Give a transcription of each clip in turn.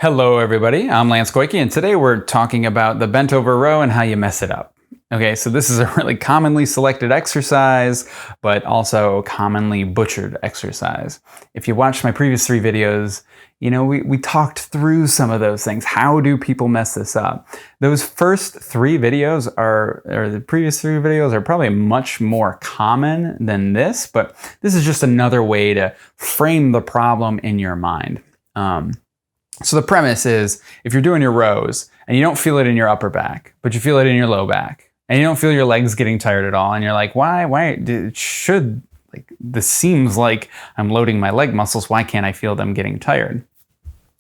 Hello everybody, I'm Lance Koike, and today we're talking about the bent over row and how you mess it up. Okay, so this is a really commonly selected exercise, but also commonly butchered exercise. If you watched my previous 3 videos, you know, we talked through some of those things. How do people mess this up? Those first 3 videos or the previous 3 videos are probably much more common than this, but this is just another way to frame the problem in your mind. So the premise is, if you're doing your rows and you don't feel it in your upper back, but you feel it in your low back, and you don't feel your legs getting tired at all, and you're like, this seems like I'm loading my leg muscles, why can't I feel them getting tired?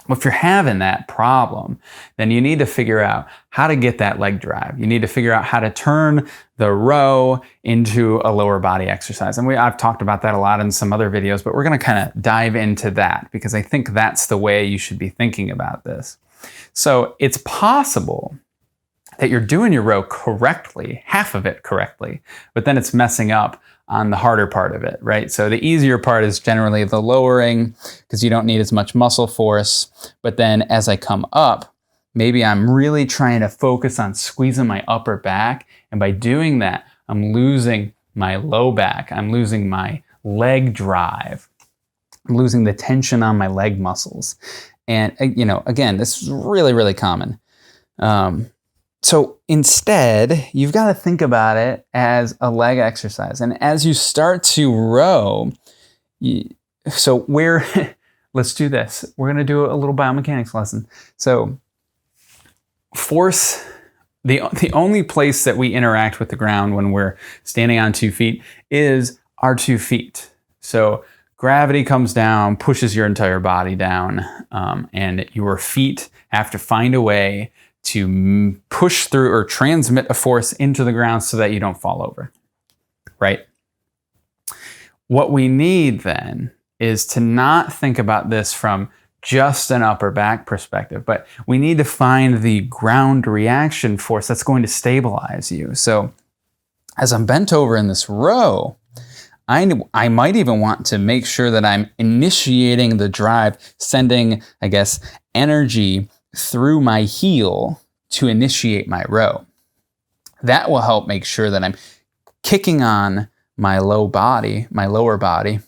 Well, if you're having that problem, then you need to figure out how to get that leg drive. You need to figure out how to turn the row into a lower body exercise. And I've talked about that a lot in some other videos, but we're going to kind of dive into that because I think that's the way you should be thinking about this. So it's possible that you're doing your row correctly, half of it correctly, but then it's messing up on the harder part of it, right? So the easier part is generally the lowering because you don't need as much muscle force. But then as I come up, maybe I'm really trying to focus on squeezing my upper back. And by doing that, I'm losing my low back. I'm losing my leg drive. I'm losing the tension on my leg muscles. And, you know, again, this is really, really common. So instead, you've got to think about it as a leg exercise. And as you start to row, let's do this. We're going to do a little biomechanics lesson. So force, the only place that we interact with the ground when we're standing on 2 feet is our 2 feet. So gravity comes down, pushes your entire body down, and your feet have to find a way to push through or transmit a force into the ground so that you don't fall over, right? What we need then is to not think about this from just an upper back perspective, but we need to find the ground reaction force that's going to stabilize you. So as I'm bent over in this row, I might even want to make sure that I'm initiating the drive, sending, I guess, energy through my heel to initiate my row. That will help make sure that I'm kicking on my lower body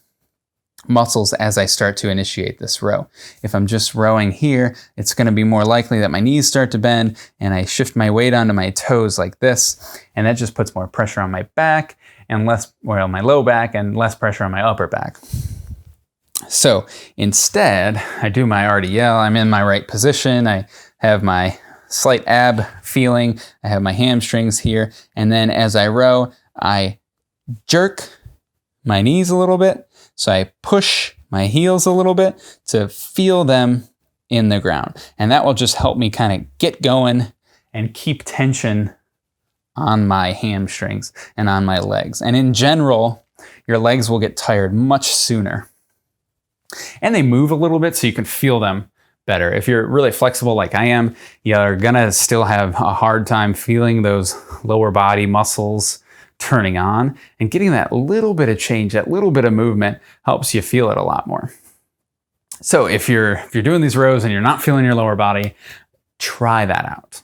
muscles as I start to initiate this row. If I'm just rowing here, it's going to be more likely that my knees start to bend and I shift my weight onto my toes like this, and that just puts more pressure on my back and my low back and less pressure on my upper back. So instead, I do my RDL. I'm in my right position. I have my slight ab feeling. I have my hamstrings here. And then as I row, I jerk my knees a little bit. So I push my heels a little bit to feel them in the ground. And that will just help me kind of get going and keep tension on my hamstrings and on my legs. And in general, your legs will get tired much sooner. And they move a little bit so you can feel them better. If you're really flexible like I am, you're gonna still have a hard time feeling those lower body muscles turning on, and getting that little bit of change, that little bit of movement helps you feel it a lot more. So if you're doing these rows and you're not feeling your lower body, try that out.